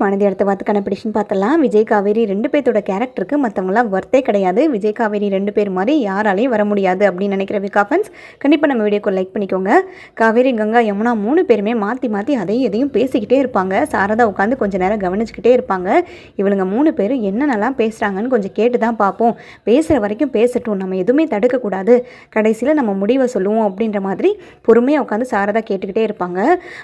மனதி அடுத்த வாரத்துக்கான ப்ரெடிக்ஷன் பார்த்தலாம். விஜய் காவேரி 2 பேர்த்தோட கேரக்டருக்கு மற்றவங்களாம் வர்த்தே கிடையாது. விஜய் காவேரி 2 பேர் மாதிரி யாராலையும் வர முடியாது அப்படின்னு நினைக்கிற விகா ஃபேன்ஸ் கண்டிப்பாக நம்ம வீடியோக்கு லைக் பண்ணிக்கோங்க. காவேரி, கங்கா, யமுனா 3 பேருமே மாற்றி மாற்றி அதையும் எதையும் பேசிக்கிட்டே இருப்பாங்க. சாரதா உட்காந்து கொஞ்சம் நேரம் கவனிச்சுக்கிட்டே இருப்பாங்க. இவளுங்க 3 பேர் என்னென்னலாம் பேசுகிறாங்கன்னு கொஞ்சம் கேட்டு தான் பார்ப்போம். பேசுகிற வரைக்கும் பேசட்டும், நம்ம எதுவுமே தடுக்கக்கூடாது, கடைசியில் நம்ம முடிவை சொல்லுவோம் அப்படின்ற மாதிரி பொறுமையாக உட்காந்து சாரதா கேட்டுக்கிட்டே இருப்பாங்க.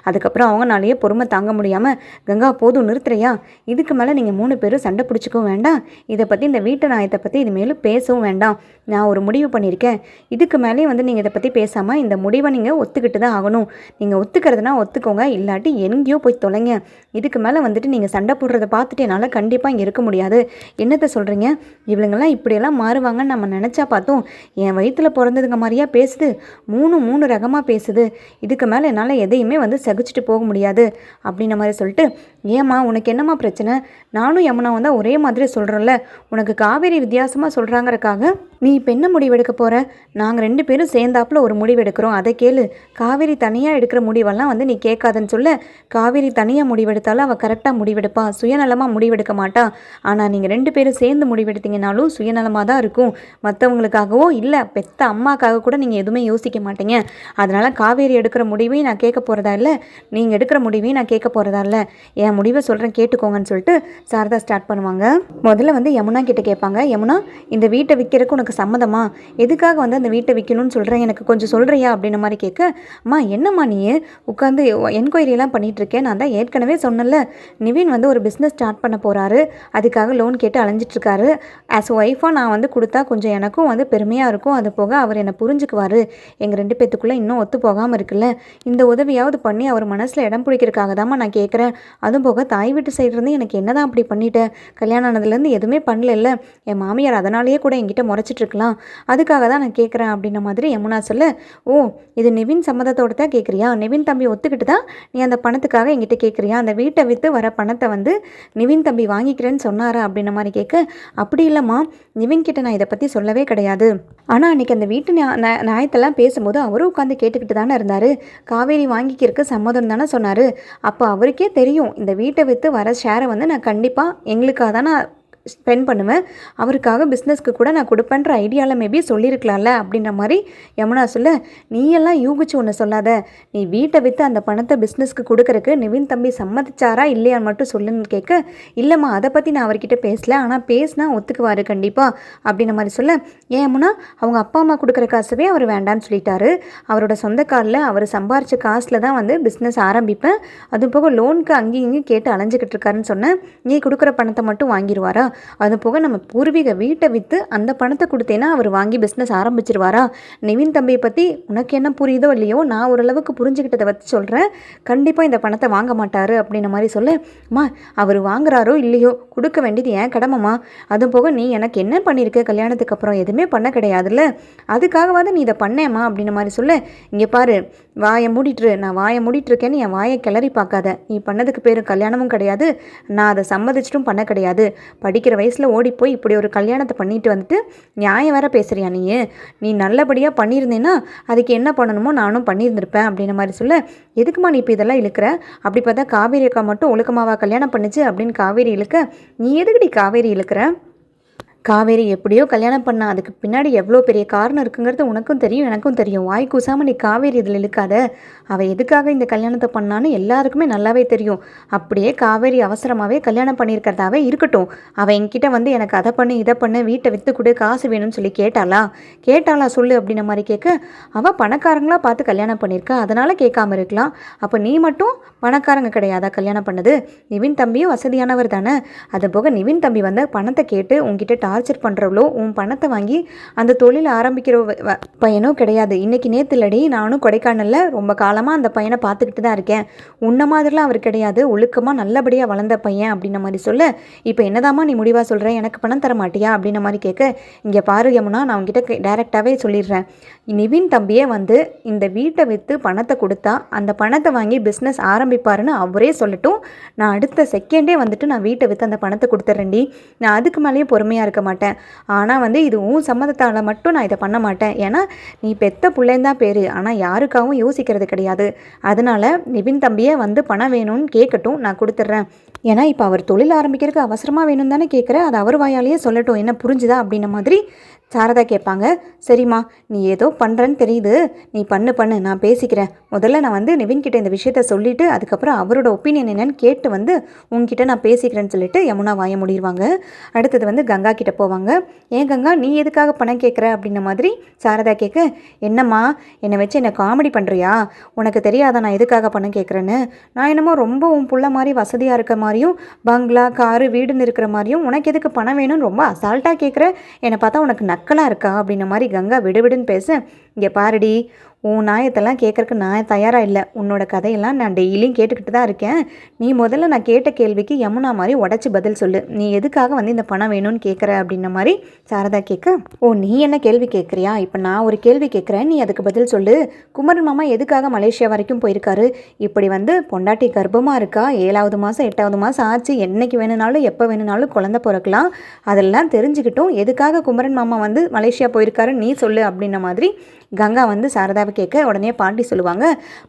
அதுக்கப்புறம் அவங்களாலேயே பொறுமை தாங்க முடியாமல், கங்கா போதும் நிறுத்துறையா, இதுக்கு மேலே நீங்கள் 3 பேரும் சண்டை பிடிச்சிக்கவும் வேண்டாம், இதை பற்றி இந்த வீட்டு நாயத்தை பற்றி இது மேலும் பேசவும் வேண்டாம், நான் ஒரு முடிவு பண்ணியிருக்கேன், இதுக்கு மேலே நீங்கள் இதை பற்றி பேசாமல் இந்த முடிவை நீங்கள் ஒத்துக்கிட்டு தான் ஆகணும், நீங்கள் ஒத்துக்கிறதுனா ஒத்துக்கோங்க, இல்லாட்டி எங்கேயோ போய் தொலைங்க, இதுக்கு மேலே நீங்கள் சண்டை போடுறதை பார்த்துட்டு என்னால் கண்டிப்பாக இங்கே இருக்க முடியாது, என்னத்தை சொல்கிறீங்க, இவளுங்கெல்லாம் இப்படியெல்லாம் மாறுவாங்கன்னு நம்ம நினச்சா பார்த்தோம், என் வயிற்றில் பிறந்ததுங்க மாதிரியா பேசுது, மூணு ரகமாக பேசுது, இதுக்கு மேலே என்னால் எதையுமே சகிச்சுட்டு போக முடியாது அப்படின்ன மாதிரி சொல்லிட்டு, ஏம்மா உனக்கு என்னம்மா பிரச்சனை, நானும் யமுனா ஒரே மாதிரி சொல்கிறோம்ல, உனக்கு காவேரி வித்தியாசமாக சொல்கிறாங்கிறக்காக நீ இப்போ என்ன முடிவெடுக்க போகிற, நாங்கள் 2 பேரும் சேர்ந்தாப்புல ஒரு முடிவெடுக்கிறோம், அதை கேளு, காவேரி தனியாக எடுக்கிற முடிவெல்லாம் நீ கேட்காதுன்னு சொல்ல, காவேரி தனியாக முடிவெடுத்தாலும் அவள் கரெக்டாக முடிவெடுப்பா, சுயநலமாக முடிவெடுக்க மாட்டா, ஆனால் நீங்கள் 2 பேரும் சேர்ந்து முடிவெடுத்தீங்கனாலும் சுயநலமாக தான் இருக்கும், மற்றவங்களுக்காகவோ இல்லை பெத்த அம்மாக்காக கூட நீங்கள் எதுவுமே யோசிக்க மாட்டீங்க, அதனால் காவேரி எடுக்கிற முடிவையும் நான் கேட்க போகிறதா இல்லை, நீங்கள் எடுக்கிற முடிவையும் நான் கேட்க போகிறதா இல்லை, என் முடிவை சொல்கிறேன் கேட்டுக்கோங்கன்னு சொல்லிட்டு சாரதா ஸ்டார்ட் பண்ணுவாங்க. முதல்ல யமுனா கிட்ட கேட்பாங்க, யமுனா இந்த வீட்டை விற்கிறதுக்கு உனக்கு சம்மதமா, எதுக்காக அந்த வீட்டை விற்கணும்னு சொல்கிறேன், எனக்கு கொஞ்சம் சொல்கிறியா அப்படின்ற மாதிரி கேட்க, அம்மா என்னம்மா நீ உட்காந்து என்கொயரியெல்லாம் பண்ணிகிட்ருக்கேன், நான் தான் ஏற்கனவே சொன்னல, நிவின் ஒரு பிஸ்னஸ் ஸ்டார்ட் பண்ண போகிறாரு, அதுக்காக லோன் கேட்டு அலைஞ்சிட்ருக்காரு, ஆஸ் ஒய்ஃபாக நான் கொடுத்தா கொஞ்சம் எனக்கும் பெருமையாக இருக்கும், அது போக அவர் என்னை புரிஞ்சுக்குவார், எங்கள் 2 பேத்துக்குள்ளே இன்னும் ஒத்து போகாமல் இருக்குல்ல, இந்த உதவியாவது பண்ணி அவர் மனசில் இடம் பிடிக்கிறதுக்காக தான்மா நான் கேட்குறேன், அதுவும் போக தாய் வீட்டு சைட்லேருந்து எனக்கு என்ன தான் அப்படி பண்ணிட்டேன், கல்யாணம் ஆனதுலேருந்து எதுவுமே பண்ணல, என் மாமியார் அதனாலேயே கூட என்கிட்ட முறைச்சிட்ருக்கலாம், அதுக்காக தான் நான் கேட்குறேன் அப்படின்ன மாதிரி யமுனா சொல்ல, ஓ இது நிவின் சம்மதத்தோடு தான் கேட்குறியா, நிவின் தம்பி ஒத்துக்கிட்டு தான் நீ அந்த பணத்துக்காக என்கிட்ட கேட்குறியா, அந்த வீட்டை விற்று வர பணத்தை நிவின் தம்பி வாங்கிக்கிறேன்னு சொன்னாரா அப்படின்ன மாதிரி கேட்க, அப்படி இல்லைம்மா, நிவின் கிட்ட நான் இதை பற்றி சொல்லவே கிடையாது, ஆனால் அன்றைக்கி அந்த வீட்டு நியாயத்தெல்லாம் பேசும்போது அவரும் உட்காந்து கேட்டுக்கிட்டு தானே இருந்தார், காவேரி வாங்கிக்கிறதுக்கு சம்மதம் தானே சொன்னார், அப்போ அவருக்கே தெரியும் இந்த வீட்டை விற்று வர ஷேரை நான் கண்டிப்பாக எங்களுக்காக தான் நான் ஸ்பெண்ட் பண்ணுவேன், அவருக்காக பிஸ்னஸ்க்கு கூட நான் கொடுப்பேன்ற ஐடியாவில் மேபி சொல்லியிருக்கலாம்ல அப்படின்ற மாதிரி யமுனா சொல்ல, நீயெல்லாம் யூகிச்சு ஒன்று சொல்லாத, நீ வீட்டை விற்று அந்த பணத்தை பிஸ்னஸ்க்கு கொடுக்கறக்கு நிவின் தம்பி சம்மதிச்சாரா இல்லையான்னு மட்டும் சொல்லுன்னு கேட்க, இல்லைம்மா அதை பற்றி நான் அவர்கிட்ட பேசல, ஆனால் பேசினா ஒத்துக்குவார் கண்டிப்பாக அப்படின்ற மாதிரி சொல்ல, ஏன் யமுனா அவங்க அப்பா அம்மா கொடுக்குற காசவே அவர் வேண்டான்னு சொல்லிட்டாரு, அவரோட சொந்த காலில் அவர் சம்பாரித்த காசில் தான் பிஸ்னஸ் ஆரம்பிப்பேன், அது போக லோனுக்கு அங்கேயும் இங்கேயும் கேட்டு அலைஞ்சிக்கிட்டு இருக்காருன்னு சொன்னேன், நீ கொடுக்குற பணத்தை மட்டும் வாங்கிடுவாரா, அது போக நம்ம பூர்வீக வீட்டை விற்று அந்த பணத்தை கொடுத்தேன்னா அவர் வாங்கி பிஸ்னஸ் ஆரம்பிச்சிருவாரா, நிவின் தம்பியை பற்றி உனக்கு என்ன புரியுதோ இல்லையோ நான் ஓரளவுக்கு புரிஞ்சுக்கிட்டதை வச்சு சொல்கிறேன், கண்டிப்பாக இந்த பணத்தை வாங்க மாட்டார் அப்படின்ன மாதிரி சொல்ல, அம்மா அவர் வாங்குறாரோ இல்லையோ கொடுக்க வேண்டியது ஏன் கடமைம்மா, அது போக நீ எனக்கு என்ன பண்ணியிருக்க கல்யாணத்துக்கு அப்புறம் எதுவுமே பண்ண கிடையாதுல்ல, அதுக்காகவாது நீ இதை பண்ணேம்மா அப்படின்ன மாதிரி சொல்ல, இங்கே பாரு வாயை மூடிட்டுரு, நான் வாயை மூடிட்டுருக்கேன்னு என் வாயை கிளறி பார்க்காத, நீ பண்ணதுக்கு பேர் கல்யாணமும் கிடையாது, நான் அதை சம்மதிச்சிட்டும் பண்ண கிடையாது, படிக்கிற வயசில் ஓடி போய் இப்படி ஒரு கல்யாணத்தை பண்ணிட்டு நியாயம் வேற பேசுறியா, நீ நல்லபடியாக பண்ணியிருந்தேன்னா அதுக்கு என்ன பண்ணணுமோ நானும் பண்ணியிருந்திருப்பேன் அப்படின்ன மாதிரி சொல்ல, எதுக்குமா நீ இப்போ இதெல்லாம் இழுக்கிற, அப்படி பார்த்தா காவேரி அக்கா மட்டும் ஒழுக்கமாவா கல்யாணம் பண்ணிச்சு அப்படின்னு காவேரி இழுக்க, நீ எதுக்குடி காவேரி இழுக்கிற, காவேரி எப்படியோ கல்யாணம் பண்ணா, அதுக்கு பின்னாடி எவ்வளோ பெரிய காரணம் இருக்குங்கிறது உனக்கும் தெரியும் எனக்கும் தெரியும், வாய் கூசாமல் நீ காவேரி இதில் இழுக்காத, அவள் எதுக்காக இந்த கல்யாணத்தை பண்ணான்னு எல்லாருக்குமே நல்லாவே தெரியும், அப்படியே காவேரி அவசரமாகவே கல்யாணம் பண்ணியிருக்கிறதாவே இருக்கட்டும், அவள் என்கிட்ட எனக்கு அதை பண்ணு இதை பண்ணு வீட்டை விற்று கொடு காசு வேணும்னு சொல்லி கேட்டாளா சொல்லு அப்படின்ன மாதிரி கேட்க, அவள் பணக்காரங்களாக பார்த்து கல்யாணம் பண்ணியிருக்கா, அதனால் கேட்காம இருக்கலாம், அப்போ நீ மட்டும் பணக்காரங்க கிடையாதா கல்யாணம் பண்ணது, நிவின் தம்பியும் வசதியானவர் தானே, அது போக நிவின் தம்பி பணத்தை கேட்டு உங்ககிட்ட டார்ச்சர் பண்ணுறவளோ உன் பணத்தை வாங்கி அந்த தொழில் ஆரம்பிக்கிற பையனோ கிடையாது, இன்றைக்கி நேற்றுலடி நானும் கொடைக்கானலில் ரொம்ப காலமாக அந்த பையனை பார்த்துக்கிட்டு தான் இருக்கேன், உன்ன மாதிரிலாம் அவர் கிடையாது, ஒழுக்கமாக நல்லபடியாக வளர்ந்த பையன் அப்படின்ன மாதிரி சொல்ல, இப்போ என்னதாம்மா நீ முடிவாக சொல்கிற, எனக்கு பணம் தர மாட்டியா அப்படின்ன மாதிரி கேட்க, இங்கே பாரு யமுனா நான் உங்ககிட்ட டைரெக்டாகவே சொல்லிடுறேன், நிவின் தம்பியே இந்த வீட்டை விற்று பணத்தை கொடுத்தா அந்த பணத்தை வாங்கி பிஸ்னஸ் ஆரம்பிப்பாருன்னு அவரே சொல்லட்டும், நான் அடுத்த செகண்டே நான் வீட்டை விற்று அந்த பணத்தை கொடுத்துட்றேன்டி, நான் அதுக்கு மேலேயே பொறுமையாக இருக்க மாட்டேன். ஆனால் வந்து இது உன் சம்மதத்தால் மட்டும் நான் இதை பண்ண மாட்டேன். ஏன்னா நீ பெத்த பிள்ளைன்னு தான் பேர், ஆனால் யாருக்காகவும் யோசிக்கிறது கிடையாது. அதனால் நிவின் தம்பியை வந்து பணம் வேணும்னு கேட்கட்டும், நான் கொடுத்துட்றேன். ஏன்னா இப்போ அவர் தொழில் ஆரம்பிக்கிறதுக்கு அவசரமாக வேணும் தானே கேட்குறேன், அது அவர் வாயாலேயே சொல்லட்டும், என்ன புரிஞ்சுதா அப்படின்ன மாதிரி சாரதா கேட்பாங்க. சரிம்மா, நீ ஏதோ பண்ணுறன்னு தெரியுது, நீ பண்ணு, நான் பேசிக்கிறேன். முதல்ல நான் வந்து நிவின்கிட்ட இந்த விஷயத்த சொல்லிவிட்டு அதுக்கப்புறம் அவரோட ஒப்பீனியன் என்னன்னு கேட்டு வந்து உங்ககிட்ட நான் பேசிக்கிறேன்னு சொல்லிட்டு யமுனா வாய முடிடுவாங்க. அடுத்தது வந்து கங்கா கிட்டே போவாங்க. ஏன் கங்கா, நீ எதுக்காக பணம் கேட்குற அப்படின்ன மாதிரி சாரதா கேட்க, என்னம்மா என்னை வச்சு என்ன காமெடி பண்ணுறியா? உனக்கு தெரியாதா நான் எதுக்காக பணம் கேட்குறேன்னு? நான் என்னமோ ரொம்ப உன் புள்ள மாதிரி வசதியாக இருக்க மாதிரியும் பங்களா காரு வீடுன்னு இருக்கிற மாதிரியும் உனக்கு எதுக்கு பணம் வேணும்னு ரொம்ப அசால்ட்டாக கேட்குற, என்னை பார்த்தா உனக்கு நக்கலாக இருக்கா அப்படின்ன மாதிரி கங்கா விடுவிடுன்னு பேச, இங்கே பாருடி, உன் நியாயத்தெல்லாம் கேட்குறக்கு நான் தயாராக இல்லை. உன்னோட கதையெல்லாம் நான் டெய்லியும் கேட்டுக்கிட்டு தான் இருக்கேன். நீ முதல்ல நான் கேட்ட கேள்விக்கு யமுனா மாதிரி உடச்சி பதில் சொல்லு. நீ எதுக்காக வந்து இந்த பணம் வேணும்னு கேட்குற அப்படின்ன மாதிரி சாரதா கேட்க, ஓ நீ என்ன கேள்வி கேட்குறியா? இப்போ நான் ஒரு கேள்வி கேட்குறேன், நீ அதுக்கு பதில் சொல்லு. குமரன் மாமா எதுக்காக மலேசியா வரைக்கும் போயிருக்காரு? இப்படி வந்து பொண்டாட்டி கர்ப்பமாக இருக்கா, 7வது மாதம் 8வது மாதம் ஆச்சு, என்னைக்கு வேணுனாலும் எப்போ வேணுனாலும் குழந்தை பிறக்கலாம், அதெல்லாம் தெரிஞ்சுக்கிட்டும் எதுக்காக குமரன் மாமா வந்து மலேசியா போயிருக்காரு நீ சொல்லு அப்படின்ன மாதிரி கங்கா வந்து சாரதாவை கேட்க, உடனே பாட்டி சொல்லுவாங்க,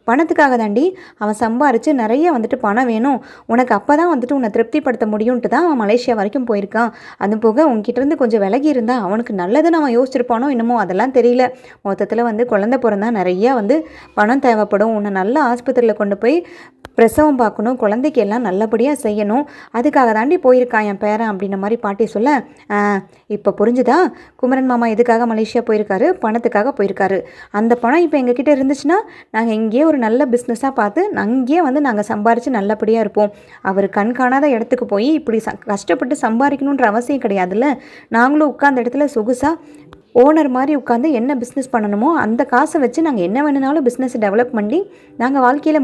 பணத்துக்காக தாண்டி அவன் சம்பாரித்து நிறைய வந்துட்டு பணம் வேணும், உனக்கு அப்போ தான் வந்துட்டு உன்னை திருப்திப்படுத்த முடியும்ட்டு தான் அவன் மலேசியா வரைக்கும் போயிருக்கான். அது போக உங்ககிட்டருந்து கொஞ்சம் விலகி இருந்தால் அவனுக்கு நல்லதுன்னு அவன் யோசிச்சிருப்பானோ என்னமோ, அதெல்லாம் தெரியல. மொத்தத்தில் வந்து குழந்தை பிறந்தா நிறையா வந்து பணம் தேவைப்படும், உன்னை நல்ல ஆஸ்பத்திரியில் கொண்டு போய் பிரசவம் பார்க்கணும், குழந்தைக்கு எல்லாம் நல்லபடியாக செய்யணும், அதுக்காக தாண்டி போயிருக்கான் என் பேரன் அப்படின்ன மாதிரி பாட்டி சொல்ல, இப்போ புரிஞ்சுதா? குமரன் மாமா எதுக்காக மலேசியா போயிருக்காரு? பணத்துக்காக போயிருக்காரு. அந்த பணம் இப்போ எங்ககிட்ட இருந்துச்சுன்னா நாங்கள் இங்கேயே ஒரு நல்ல பிஸ்னஸாக பார்த்து அங்கேயே வந்து நாங்கள் சம்பாரித்து நல்லபடியாக இருப்போம். அவர் கண் காணாத இடத்துக்கு போய் இப்படி கஷ்டப்பட்டு சம்பாதிக்கணுன்ற அவசியம் கிடையாதுல்ல. நாங்களும் உட்கார்ந்த இடத்துல சொகுசாக ஓனர் மாதிரி உட்காந்து என்ன பிஸ்னஸ் பண்ணணுமோ அந்த காசை வச்சு நாங்கள் என்ன வேணுனாலும் பிஸ்னஸை டெவலப் பண்ணி நாங்கள் வாழ்க்கையில்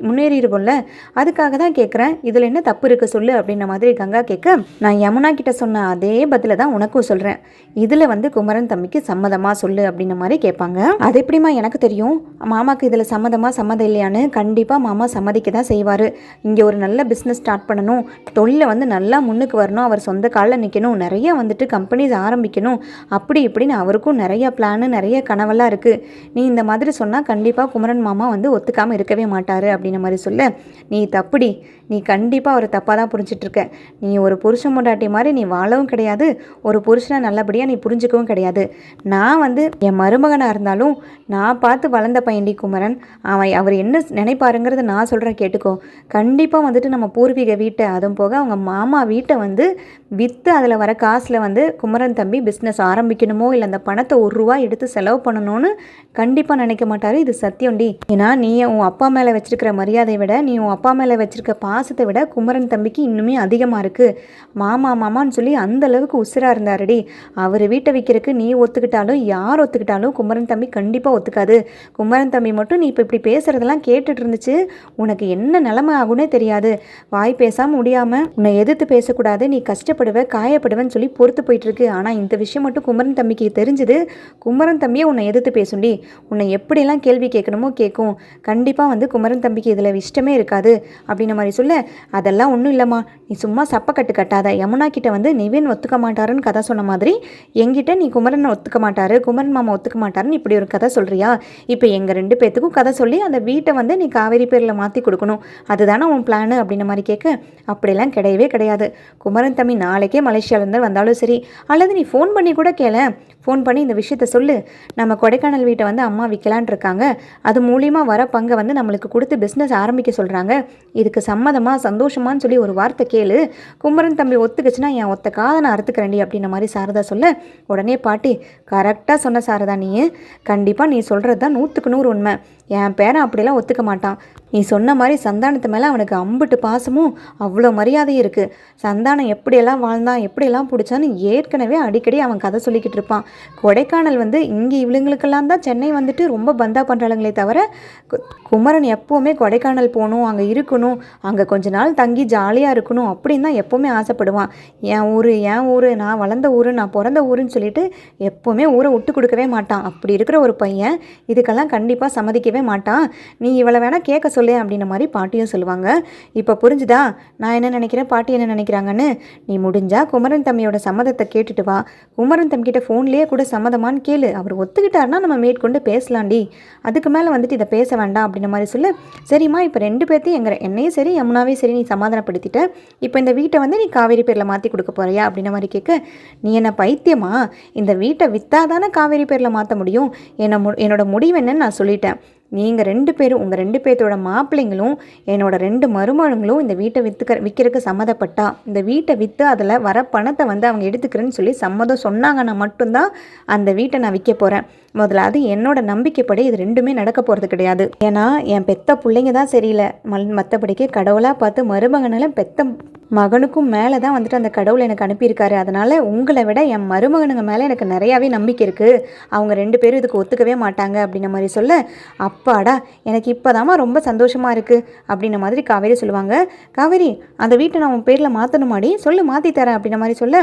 முன்னேறிடுவோம்ல, அதுக்காக தான் கேட்குறேன், இதில் என்ன தப்பு இருக்குது சொல்லு அப்படின்ன மாதிரி கங்கா கேட்க, நான் யமுனா கிட்ட சொன்ன அதே பதில தான் உனக்கும் சொல்கிறேன், இதில் வந்து குமரன் தம்பிக்கு சம்மதமாக சொல்லு அப்படின்ன மாதிரி கேட்பாங்க. அது எப்படிமா எனக்கு தெரியும் மாமாவுக்கு இதில் சம்மதம் இல்லையான்னு? கண்டிப்பாக மாமா சம்மதிக்க தான் செய்வார். இங்கே ஒரு நல்ல பிஸ்னஸ் ஸ்டார்ட் பண்ணணும், தொழிலை வந்து நல்லா முன்னுக்கு வரணும், அவர் சொந்த காலில் நிற்கணும், நிறைய வந்துட்டு கம்பெனிஸ் ஆரம்பிக்கணும், அப்படி இப்படின்னு அவருக்கும் நிறைய பிளானு நிறைய கனவெல்லாம் இருக்குது. நீ இந்த மாதிரி சொன்னால் கண்டிப்பாக குமரன் மாமா வந்து ஒத்துக்காமல் இருக்கவே மாட்டார் அப்படின்ன மாதிரி சொல்ல, நீ தப்புடி, நீ கண்டிப்பாக அவரை தப்பாக தான் புரிஞ்சிட்ருக்க. நீ ஒரு புருஷன் பொண்டாட்டி மாதிரி நீ வாழவும் கிடையாது, ஒரு புருஷனை நல்லபடியாக நீ புரிஞ்சிக்கவும் கிடையாது. நான் வந்து என் மருமகனாக இருந்தாலும் நான் பார்த்து வளர்ந்த பையன்டி குமரன், அவர் என்ன நினைப்பாருங்கிறத நான் சொல்கிறேன் கேட்டுக்கோ. கண்டிப்பாக வந்துட்டு நம்ம பூர்வீக வீட்டை, அதுவும் போக அவங்க மாமா வீட்டை வந்து விற்று அதில் வர காசில் வந்து குமரன் தம்பி பிஸ்னஸ் ஆரம்பிக்கணுமோ இல்லை அந்த பணத்தை ₹1 எடுத்து செலவு பண்ணணும்னு கண்டிப்பாக நினைக்க மாட்டார். இது சத்தியம்டி. ஏன்னா நீ உன் அப்பா மேலே வச்சிருக்கிற மரியாதையை விட, நீ உன் அப்பா மேலே வச்சிருக்க பாசத்தை விட குமரன் தம்பிக்கு இன்னுமே அதிகமாக இருக்குது. மாமான்னு சொல்லி அந்த அளவுக்கு உசுராக இருந்தாருடி. அவர் வீட்டை விற்கிறதுக்கு நீ ஒத்துக்கிட்டாலும் யார் ஒத்துக்கிட்டாலும் குமரன் தம்பி கண்டிப்பாக ஒத்துக்காது. குமரன் தம்பி மட்டும் நீ இப்போ இப்படி பேசுகிறதெல்லாம் கேட்டுட்டு இருந்துச்சு, உனக்கு என்ன நிலைமை ஆகுன்னே தெரியாது. வாய் பேசாமல் முடியாமல் உன்னை எதிர்த்து பேசக்கூடாது, நீ கஷ்டப்படுவ காயப்படுவேன்னு சொல்லி பொறுத்து போயிட்டுருக்கு. ஆனால் இந்த விஷயம் மட்டும் குமரன் தம்பிக்கு தெரிஞ்சுது, குமரன் தம்பியை உன்னை எதிர்த்து பேசுண்டி, உன்னை எப்படியெல்லாம் கேள்வி கேட்கணுமோ கேட்கும். கண்டிப்பாக வந்து குமரன் தம்பிக்கு இதில் இஷ்டமே இருக்காது அப்படின்ன மாதிரி சொல்ல, அதெல்லாம் ஒன்றும் இல்லைம்மா, நீ சும்மா சப்பக்கட்டு கட்டாத. யமுனா கிட்ட வந்து நிவின் ஒத்துக்க மாட்டாருன்னு கதை சொன்ன மாதிரி என்கிட்ட நீ குமரன் ஒத்துக்க மாட்டாரு, குமரன் மாமா ஒத்துக்க மாட்டாருன்னு இப்படி ஒரு கதை சொல்கிறியா? இப்போ எங்கள் 2 பேத்துக்கும் கதை சொல்லி அந்த வீட்டை வந்து நீ காவேரி பேரில் மாற்றி கொடுக்கணும், அதுதானே உன் பிளானு அப்படின்ன மாதிரி கேட்க, அப்படிலாம் கிடையவே கிடையாது. குமரன் தம்பி நாளைக்கே மலேசியாவிலேருந்து வந்தாலும் சரி, அல்லது நீ ஃபோன் பண்ணி கூட கேள, ஃபோன் பண்ணி இந்த விஷயத்த சொல்லு, நம்ம கொடைக்கானல் வீட்டை வந்து அம்மா விற்கலான் இருக்காங்க, அது மூலியமாக வர பங்கை வந்து நம்மளுக்கு கொடுத்து பிஸ்னஸ் ஆரம்பிக்க சொல்கிறாங்க, இதுக்கு சம்மதமாக சந்தோஷமானு சொல்லி ஒரு வார்த்தை கேளு, குமரன் தம்பி ஒத்துக்குச்சுன்னா என் ஒத்த காதை நான் அறுத்துக்கிறேன்டி அப்படின்ன மாதிரி சாரதா சொல்ல, உடனே பாட்டி, கரெக்டாக சொன்ன சாரதா, நீ கண்டிப்பாக நீ சொல்கிறது தான் 100க்கு 100 உண்மை. என் பேரன் அப்படிலாம் ஒத்துக்க மாட்டான். நீ சொன்ன மாதிரி சந்தானத்து மேலே அவனுக்கு அம்புட்டு பாசமும் அவ்வளோ மரியாதையும் இருக்குது. சந்தானம் எப்படியெல்லாம் வாழ்ந்தான் எப்படியெல்லாம் பிடிச்சான்னு ஏற்கனவே அடிக்கடி அவன் கதை சொல்லிக்கிட்டு இருப்பான். கொடைக்கானல் வந்து இங்கே இவளுங்களுக்கெல்லாம் தான் சென்னை வந்துட்டு ரொம்ப பந்தா பண்ணுறாங்களே தவிர, குமரன் எப்போவுமே கொடைக்கானல் போகணும், அங்கே இருக்கணும், அங்கே கொஞ்ச நாள் தங்கி ஜாலியாக இருக்கணும் அப்படின்னு தான் எப்போவுமே ஆசைப்படுவான். என் ஊர், நான் வளர்ந்த ஊர், நான் பிறந்த ஊருன்னு சொல்லிட்டு எப்போவுமே ஊரை விட்டு கொடுக்கவே மாட்டான். அப்படி இருக்கிற ஒரு பையன் இதுக்கெல்லாம் கண்டிப்பாக சம்மதிக்கவே யோசிக்கவே மாட்டான், நீ இவளை வேணால் கேட்க சொல்லு அப்படின்ற மாதிரி பாட்டியும் சொல்லுவாங்க. இப்போ புரிஞ்சுதா நான் என்ன நினைக்கிறேன், பாட்டி என்ன நினைக்கிறாங்கன்னு? நீ முடிஞ்சா குமரன் தம்பியோட சம்மதத்தை கேட்டுட்டு வா. குமரன் தம்பிக்கிட்ட ஃபோன்லேயே கூட சம்மதமானு கேளு. அவர் ஒத்துக்கிட்டாருன்னா நம்ம மேற்கொண்டு பேசலாண்டி, அதுக்கு மேலே வந்துட்டு இதை பேச வேண்டாம் அப்படின்ற மாதிரி சொல்லு. சரிம்மா, இப்போ 2 பேர்த்தையும் என்னையும் சரி யமுனாவையும் சரி நீ சமாதானப்படுத்திட்ட. இப்போ இந்த வீட்டை வந்து நீ காவேரி பேரில் மாற்றி கொடுக்க போறியா அப்படின்ற மாதிரி கேட்க, நீ என்ன பைத்தியமா? இந்த வீட்டை விற்றாதானே காவேரி பேரில் மாற்ற முடியும். என்னோட முடிவு என்னன்னு நான் சொல்லிட்டேன். நீங்கள் 2 பேரும், உங்கள் 2 பேர்த்தோட மாப்பிள்ளைங்களும் என்னோட 2 மருமகளுங்களும் இந்த வீட்டை விற்கிறதுக்கு சம்மதப்பட்டா, இந்த வீட்டை விற்று அதில் வர பணத்தை வந்து அவங்க எடுத்துக்கிறேன்னு சொல்லி சம்மதம் சொன்னாங்கன்னா மட்டும்தான் அந்த வீட்டை நான் விற்க போகிறேன். முதல்ல அது என்னோட நம்பிக்கைப்படி இது 2மே நடக்க போகிறது கிடையாது. ஏன்னா என் பெத்த பிள்ளைங்க தான் சரியில்லை, மற்றபடிக்கு கடவுளாக பார்த்து மருமகனால பெத்த மகனுக்கும் மேலே தான் வந்துட்டு அந்த கடவுள் எனக்கு அனுப்பியிருக்காரு. அதனால் உங்களை விட என் மருமகனுங்க மேலே எனக்கு நிறையாவே நம்பிக்கை இருக்குது. அவங்க 2 பேரும் இதுக்கு ஒத்துக்கவே மாட்டாங்க அப்படின்ற மாதிரி சொல்ல, அப்பாடா எனக்கு இப்போதாம்மா ரொம்ப சந்தோஷமாக இருக்குது அப்படின்ற மாதிரி காவேரி சொல்லுவாங்க. காவேரி, அந்த வீட்டை நான் உன் பேரில் மாற்றணுமாடி, சொல்லு மாற்றி தரேன் அப்படின்ற மாதிரி சொல்ல,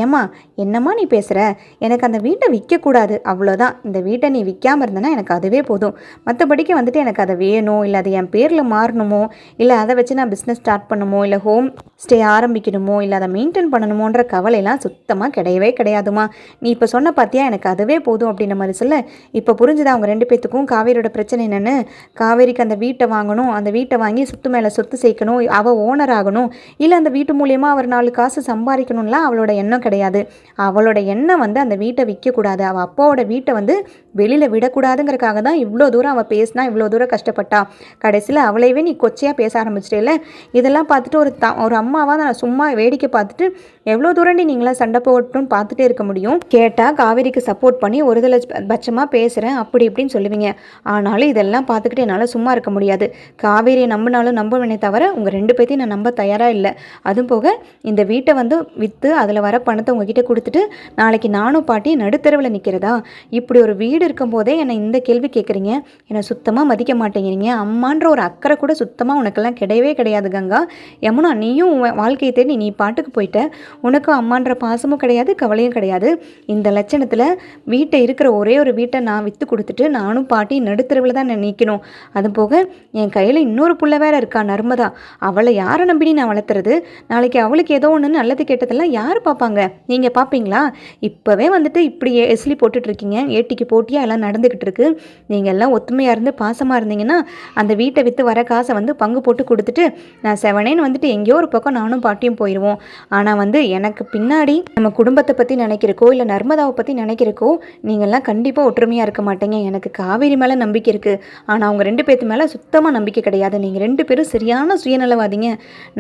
ஏம்மா என்னம்மா நீ பேசுகிற, எனக்கு அந்த வீட்டை விற்கக்கூடாது, அவ்வளோதான். இந்த வீட்டை நீ விற்காமல் இருந்தேன்னா எனக்கு அதுவே போதும். மற்றபடிக்கு வந்துட்டு எனக்கு அதை வேணும், இல்லை அது என் பேரில் மாறணுமோ, இல்லை அதை வச்சு நான் பிஸ்னஸ் ஸ்டார்ட் பண்ணணுமோ, இல்லை ஹோம் ஸ்டே ஆரம்பிக்கணுமோ, இல்லை அதை மெயின்டைன் பண்ணணுமோன்ற கவலையெல்லாம் சுத்தமாக கிடையவே கிடையாதுமா. நீ இப்போ சொன்ன பார்த்தியா, எனக்கு அதுவே போதும் அப்படின்ற மாதிரி சொல்ல, இப்போ புரிஞ்சுதா அவங்க 2 பேர்த்துக்கும் காவேரியோட பிரச்சனை என்னென்னு? காவேரிக்கு அந்த வீட்டை வாங்கணும், அந்த வீட்டை வாங்கி சொத்து மேலே சொத்து சேர்க்கணும், அவள் ஓனர் ஆகணும், இல்லை அந்த வீட்டு மூலியமாக அவர் 4 காசு சம்பாதிக்கணும்லாம் அவளோட எண்ணம் கிடையாது. அவளோட எண்ணம் வந்து அந்த வீட்டை விற்கக்கூடாது, அவள் அப்பாவோட வீட்டை வந்து வெளியில் விடக்கூடாதுங்கிறக்காக தான் இவ்வளோ தூரம் அவள் பேசினா, இவ்வளோ தூரம் கஷ்டப்பட்டா. கடைசியில் அவளையவே நீ கொச்சையாக பேச ஆரம்பிச்சிட்டே. இதெல்லாம் பார்த்துட்டு ஒரு அம்மாவாக நான் சும்மா வேடிக்கை பார்த்துட்டு எவ்வளோ தூரண்டி நீங்களாம் சண்டை போட்டுன்னு பார்த்துட்டே இருக்க முடியும்? கேட்டால் காவேரிக்கு சப்போர்ட் பண்ணி ஒரு பட்சமாக பேசுகிறேன் அப்படி இப்படின்னு சொல்லுவீங்க. ஆனாலும் இதெல்லாம் பார்த்துக்கிட்டு என்னால் சும்மா இருக்க முடியாது. காவேரியை நம்பினாலும் நம்புவேனே தவிர உங்கள் 2 பேர்த்தையும் நான் நம்ப தயாராக இல்லை. அதுவும் போக இந்த வீட்டை வந்து விற்று அதில் வர பணத்தை உங்ககிட்ட கொடுத்துட்டு நாளைக்கு நானும் பாட்டி நடுத்தரவில் நிற்கிறதா? இப்படி ஒரு வீடு இருக்கும்போதே என்னை இந்த கேள்வி கேட்குறீங்க. என்னை சுத்தமாக மதிக்க மாட்டேங்கிறீங்க. அம்மான்ற ஒரு அக்கறை கூட சுத்தமாக உனக்கெல்லாம் கிடையவே கிடையாது கங்கா. யமுனா, நீயும் வாழ்க்கையை தேடி நீ பாட்டுக்கு போயிட்ட. உனக்கும் அம்மான்ற பாசமும் கிடையாது, கவலையும் கிடையாது. இந்த லட்சணத்தில் வீட்டை இருக்கிற ஒரே ஒரு வீட்டை நான் விற்று கொடுத்துட்டு நானும் பாட்டி நடுத்தரவில் தான் நான் நிற்கணும். அது போக என் கையில் இன்னொரு புள்ள வேற இருக்கா, நர்மதா. அவளை யாரை நம்பி நான் வளர்த்துறது? நாளைக்கு அவளுக்கு ஏதோ ஒன்று நல்லது கேட்டதெல்லாம் யார் பார்ப்பாங்க? நீங்கள் பார்ப்பீங்களா? இப்போவே வந்துட்டு இப்படி எஸ்லி போட்டுட்ருக்கீங்க, ஏட்டிக்கு போட்டியாக எல்லாம் நடந்துக்கிட்டு இருக்கு. நீங்கள் எல்லாம் ஒத்துமையாக இருந்து பாசமாக இருந்தீங்கன்னா அந்த வீட்டை விற்று வர காசை வந்து பங்கு போட்டு கொடுத்துட்டு நான் செவனேன்னு வந்துட்டு எங்கேயோ ஒரு பக்கம் நானும் பாட்டியும் போயிடுவோம். ஆனால் வந்து எனக்கு பின்னாடி நம்ம குடும்பத்தை பற்றி நினைக்கிறக்கோ இல்லை நர்மதாவை பற்றி நினைக்கிறக்கோ நீங்கள்லாம் கண்டிப்பாக ஒற்றுமையாக இருக்க மாட்டேங்க. எனக்கு காவேரி மேலே நம்பிக்கை இருக்குது, ஆனால் அவங்க 2 பேர்த்து மேலே சுத்தமாக நம்பிக்கை கிடையாது. நீங்கள் 2 பேரும் சரியான சுயநலவாதிங்க.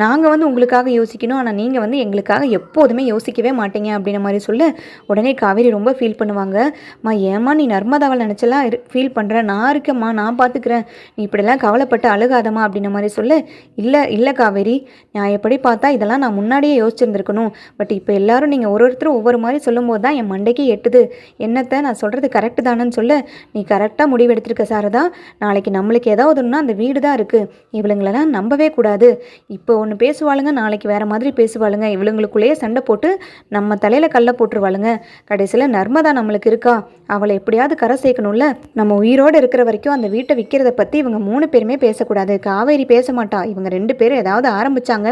நாங்கள் வந்து உங்களுக்காக யோசிக்கணும், ஆனால் நீங்கள் வந்து எங்களுக்காக எப்போதுமே யோசிக்கவே மாட்டீங்க அப்படின்ற மாதிரி சொல்ல, உடனே காவேரி ரொம்ப ஃபீல் பண்ணுவாங்க. ஏமா நீ நர்மதாவை நினச்சலாம் ஃபீல் பண்ணுற? நான் இருக்கேம்மா, நான் பார்த்துக்கிறேன், நீ இப்படிலாம் கவலைப்பட்டு அழுகாதம்மா அப்படின்ற மாதிரி சொல்ல, இல்லை காவேரி, நான் எப்படி பார்த்தா இதெல்லாம் நான் முன்னாடியே யோசிச்சிருந்துருக்கணும். பட் இப்போ எல்லாரும் நீங்கள் ஒருத்தரும் ஒவ்வொரு மாதிரி சொல்லும்போது தான் என் மண்டைக்கே எட்டுது. என்னத்தை நான் சொல்கிறது கரெக்டு தானேன்னு சொல்ல, நீ கரெக்டாக முடிவு எடுத்திருக்க சாரதா. நாளைக்கு நம்மளுக்கு ஏதாவது ஒன்றுனா அந்த வீடு தான் இருக்குது. இவளுங்களெல்லாம் நம்பவே கூடாது. இப்போ ஒன்று பேசுவாளுங்க, நாளைக்கு வேறு மாதிரி பேசுவாளுங்க. இவளுங்களுக்குள்ளேயே சண்டை போட்டு நம்ம தலையில் கல்லை போட்டுருவாளுங்க. கடைசியில் நர்மதா நம்மளுக்கு இருக்கா, அவளை எப்படியாவது கரை சேர்க்கணும்ல. நம்ம உயிரோடு இருக்கிற வரைக்கும் அந்த வீட்டை விற்கிறத பற்றி இவங்க 3 பேருமே பேசக்கூடாது. காவேரி பேச மாட்டா. இவங்க 2 பேரும் ஏதாவது ஆரம்பித்தாங்க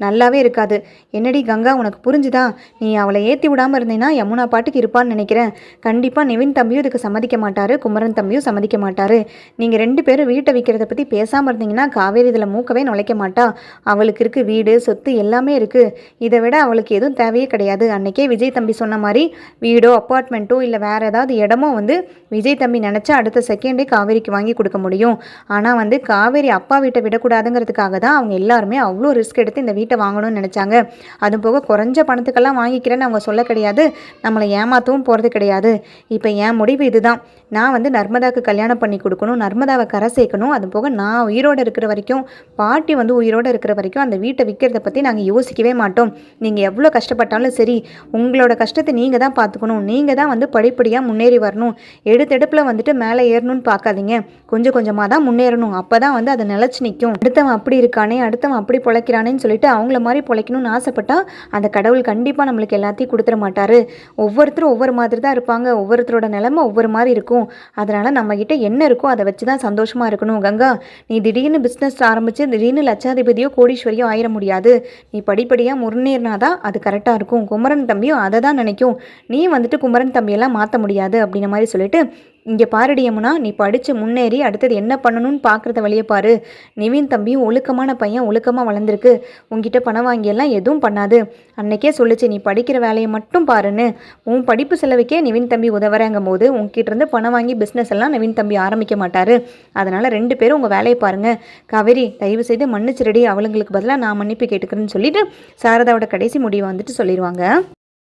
நல்லாவே இருக்காது. என்னடி கங்கா, உனக்கு புரிஞ்சுதா? நீ அவளை ஏற்றி விடாமல் இருந்தேன்னா யமுனா பாட்டுக்கு இருப்பான்னு நினைக்கிறேன். கண்டிப்பாக நிவின் தம்பியும் இதுக்கு சம்மதிக்க மாட்டார், குமரன் தம்பியும் சம்மதிக்க மாட்டார். நீங்கள் 2 பேரும் வீட்டை விற்கிறத பற்றி பேசாமல் இருந்தீங்கன்னா காவேரி இதில் மூக்கவே நுழைக்க மாட்டா. அவளுக்கு இருக்குது வீடு சொத்து எல்லாமே இருக்குது. இதை விட அவளுக்கு எதுவும் தேவையே கிடையாது. அன்றைக்கே விஜய் தம்பி சொன்ன மாதிரி வீடோ அப்பார்ட்மெண்ட்டோ இல்லை வேறு ஏதாவது இடமோ வந்து விஜய் தம்பி நினச்சா அடுத்த செகண்டே காவேரிக்கு வாங்கி கொடுக்க முடியும். ஆனால் வந்து காவேரி அப்பா வீட்டை விடக்கூடாதுங்கிறதுக்காக தான் அவங்க எல்லாருமே அவ்வளோ ரிஸ்க் எடுத்து இந்த வீட்டை வாங்கணும்னு நினச்சாங்க. அது போக குறைஞ்ச பணத்துக்கெல்லாம் வாங்கிக்கிறேன்னு அவங்க சொல்ல கிடையாது, நம்மளை ஏமாற்றவும் போகிறது கிடையாது. இப்போ என் முடிவு இதுதான். நான் வந்து நர்மதாவுக்கு கல்யாணம் பண்ணி கொடுக்கணும், நர்மதாவை கரை சேர்க்கணும். அது போக நான் உயிரோடு இருக்கிற வரைக்கும், பாட்டி வந்து உயிரோடு இருக்கிற வரைக்கும் அந்த வீட்டை விற்கிறத பற்றி நாங்கள் யோசிக்கவே மாட்டோம். நீங்கள் எவ்வளோ கஷ்டப்பட்டாலும் சரி, உங்களோட கஷ்டத்தை நீங்கள் தான் பார்த்துக்கணும். நீங்கள் தான் வந்து படிப்படியாக முன்னேறி வரணும் வரணும். எடுத்தெடுப்பில் வந்துட்டு மேலே ஏறணும்னு பார்க்காதீங்க. கொஞ்சம் கொஞ்சமாக தான் முன்னேறணும். அப்போ தான் வந்து அதை நிலச்சி நிற்கும். அடுத்தவன் அப்படி இருக்கானே, அடுத்தவன் அப்படி பொழைக்கிறானேன்னு சொல்லிட்டு அவங்கள மாதிரி பொழைக்கணும்னு ஆசைப்பட்டா அந்த கடவுள் கண்டிப்பாக நம்மளுக்கு எல்லாத்தையும் கொடுத்துட மாட்டார். ஒவ்வொருத்தரும் ஒவ்வொரு மாதிரி தான் இருப்பாங்க. ஒவ்வொருத்தரோட நிலைமை ஒவ்வொரு மாதிரி இருக்கும். அதனால் நம்மக்கிட்ட என்ன இருக்கோ அதை வச்சு தான் சந்தோஷமாக இருக்கணும். கங்கா, நீ திடீர்னு பிஸ்னஸ் ஆரம்பித்து திடீர்னு லட்சாதிபதியோ கோடீஸ்வரியோ ஆயிட முடியாது. நீ படிப்படியாக முன்னேறினாதான் அது கரெக்டாக இருக்கும். குமரன் தம்பியும் அதை தான் நினைக்கும். நீ வந்துட்டு குமரன் தம்பியெல்லாம் மாற்ற முடியாது அப்படின்ற மாதிரி சொல்லிட்டு, இங்கே பாருடி யமுனா, நீ படித்து முன்னேறி அடுத்தது என்ன பண்ணணும்னு பார்க்குறத வழியை பாரு. நிவின் தம்பியும் ஒழுக்கமான பையன், ஒழுக்கமாக வளர்ந்துருக்கு. உங்ககிட்ட பணம் வாங்கியெல்லாம் எதுவும் பண்ணாது. அன்னைக்கே சொல்லிச்சு, நீ படிக்கிற வேலையை மட்டும் பாருன்னு. உன் படிப்பு செலவுக்கே நிவின் தம்பி உதவுறங்கும் போது உங்ககிட்ட இருந்து பணம் வாங்கி பிஸ்னஸ் எல்லாம் நிவின் தம்பி ஆரம்பிக்க மாட்டார். அதனால் 2 பேரும் உங்கள் வேலையை பாருங்கள். காவேரி, தயவு செய்து மன்னிச்சிரடி, அவளுங்களுக்கு பதிலாக நான் மன்னிப்பு கேட்டுக்கிறேன்னு சொல்லிட்டு சாரதாவோட கடைசி முடிவை வந்துட்டு சொல்லிடுவாங்க.